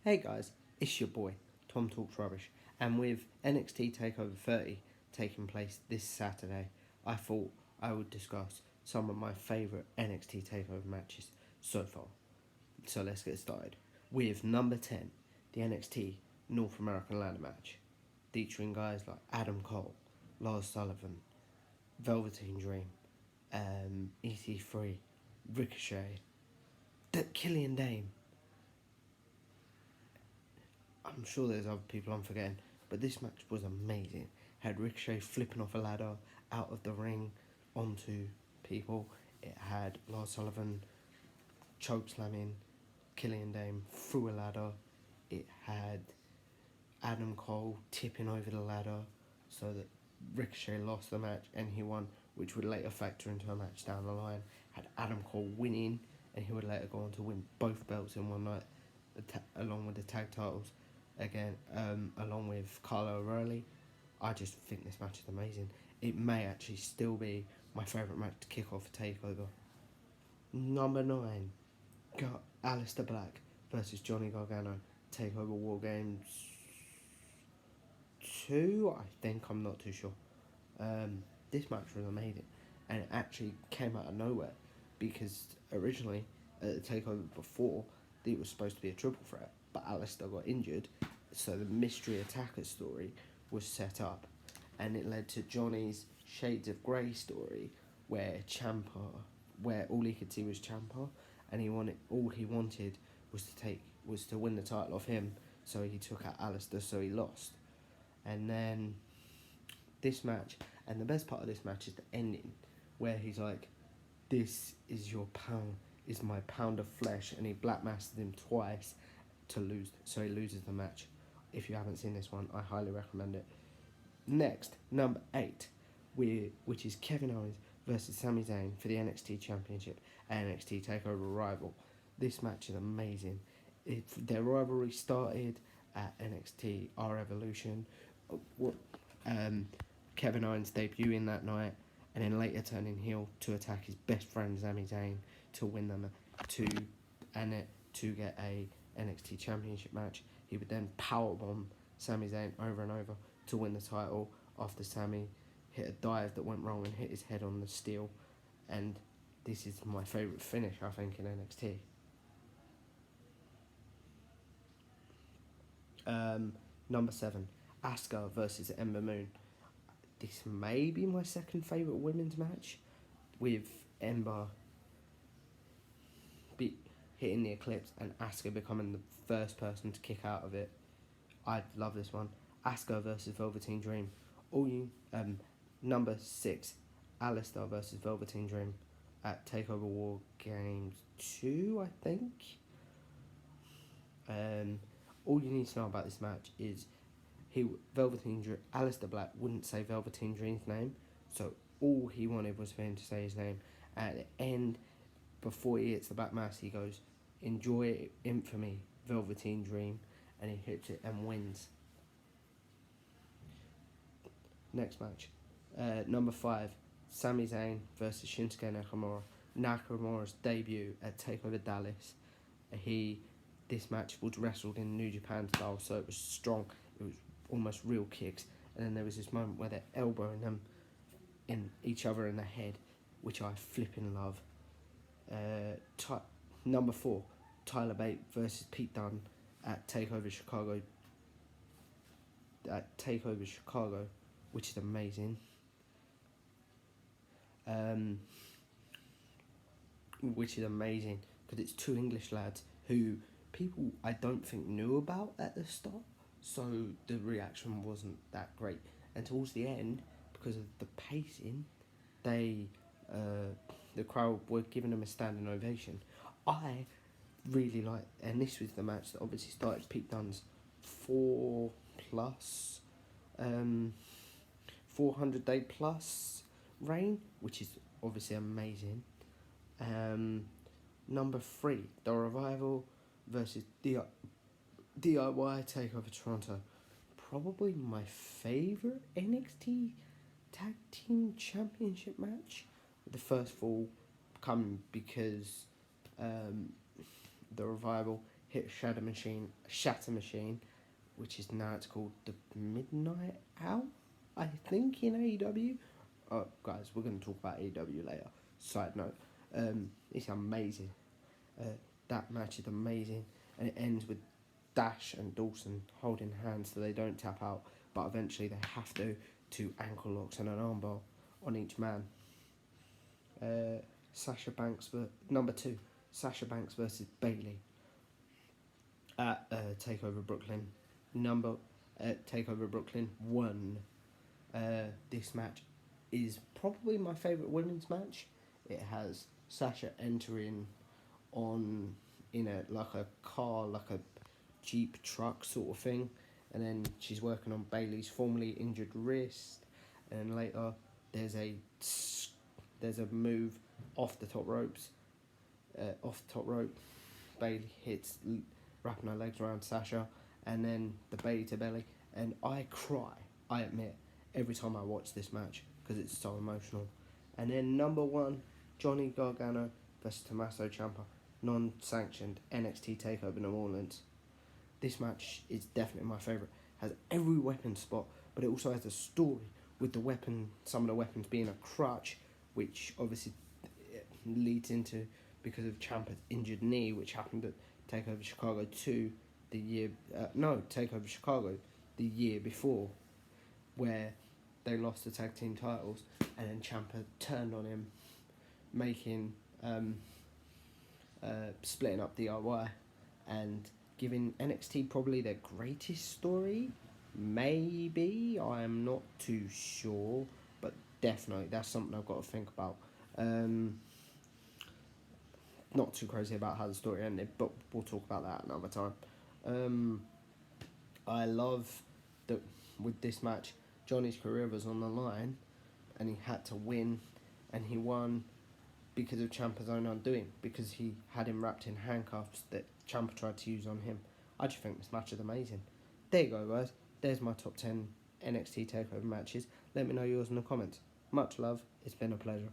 Hey guys, it's your boy, Tom Talks Rubbish, and with NXT TakeOver 30 taking place this Saturday, I thought I would discuss some of my favourite NXT TakeOver matches so far. So let's get started with number 10, the NXT North American Ladder match, featuring guys like Adam Cole, Lars Sullivan, Velveteen Dream, EC3, Ricochet, Killian Dane. I'm sure there's other people I'm forgetting, but this match was amazing. Had Ricochet flipping off a ladder out of the ring onto people. It had Lars Sullivan choke slamming Killian Dane through a ladder. It had Adam Cole tipping over the ladder so that Ricochet lost the match and he won, which would later factor into a match down the line. Had Adam Cole winning, and he would later go on to win both belts in one night, along with the tag titles. Again, along with Carlo O'Reilly. I just think this match is amazing. It may actually still be my favourite match to kick off a takeover. Number 9, got Aleister Black versus Johnny Gargano. Takeover War Games 2, I think, I'm not too sure. This match was amazing, and it actually came out of nowhere because originally at the takeover before, it was supposed to be a triple threat, but Alistair got injured, so the mystery attacker story was set up, and it led to Johnny's Shades of Grey story, where where all he could see was Ciampa, and all he wanted was to win the title off him, so he took out Alistair, so he lost, and then this match, and the best part of this match is the ending, where he's like, "This is my pound of flesh," and he blackmastered him twice to lose, so he loses the match. If you haven't seen this one, I highly recommend it. Next, number 8, which is Kevin Owens versus Sami Zayn for the NXT Championship and NXT TakeOver Rival. This match is amazing. Their rivalry started at NXT R Evolution. Kevin Owens debuting that night, and then later turning heel to attack his best friend Sami Zayn to win them to get a NXT Championship match. He would then powerbomb Sami Zayn over and over to win the title after Sami hit a dive that went wrong and hit his head on the steel. And this is my favourite finish, I think, in NXT. Number 7, Asuka versus Ember Moon. This may be my second favourite women's match, with Ember hitting the Eclipse and Asuka becoming the first person to kick out of it. I love this one. Asuka versus Velveteen Dream. Number 6, Alistair versus Velveteen Dream at Takeover War Games 2, I think. All you need to know about this match is Aleister Black wouldn't say Velveteen Dream's name, so all he wanted was for him to say his name. At the end, before he hits the back mask, he goes, "Enjoy infamy, Velveteen Dream," and he hits it and wins. Next match, number 5, Sami Zayn versus Shinsuke Nakamura. Nakamura's debut at TakeOver Dallas. This match was wrestled in New Japan style, so it was strong. It was almost real kicks, and then there was this moment where they're elbowing them in each other in the head, which I flipping love. Number 4, Tyler Bate versus Pete Dunne at TakeOver Chicago. Which is amazing. Because it's two English lads who people I don't think knew about at the start, so the reaction wasn't that great. And towards the end, because of the pacing, the crowd were giving them a standing ovation. I really like, and this was the match that obviously started Pete Dunne's 400-day plus reign, which is obviously amazing. Number 3, The Revival versus DIY TakeOver Toronto. Probably my favourite NXT Tag Team Championship match. The first fall coming because The Revival hit Shatter Machine, which is now it's called the Midnight Hour, I think, in AEW. Oh, guys, we're going to talk about AEW later. Side note, it's amazing. That match is amazing, and it ends with Dash and Dawson holding hands so they don't tap out, but eventually they have to ankle locks and an armbar on each man. Sasha Banks, number 2, Sasha Banks versus Bayley at Takeover Brooklyn. Takeover Brooklyn 1. This match is probably my favourite women's match. It has Sasha entering in a car, like a Jeep truck sort of thing, and then she's working on Bayley's formerly injured wrist, and then later there's a move off the top ropes. Bayley hits, wrapping her legs around Sasha, and then the Bayley to belly, and I cry, I admit, every time I watch this match because it's so emotional. And then number 1, Johnny Gargano versus Tommaso Ciampa, non-sanctioned NXT Takeover New Orleans. This match is definitely my favourite. Has every weapon spot, but it also has a story with some of the weapons being a crutch, which obviously leads into because of Ciampa's injured knee, which happened at Takeover Chicago 2 Takeover Chicago the year before, where they lost the tag team titles, and then Ciampa turned on him, making splitting up DIY and giving NXT probably their greatest story. Maybe, I'm not too sure, but definitely that's something I've got to think about. Not too crazy about how the story ended, but we'll talk about that another time. I love that with this match, Johnny's career was on the line, and he had to win, and he won because of Ciampa's own undoing, because he had him wrapped in handcuffs that Ciampa tried to use on him. I just think this match is amazing. There you go, guys. There's my top 10 NXT TakeOver matches. Let me know yours in the comments. Much love. It's been a pleasure.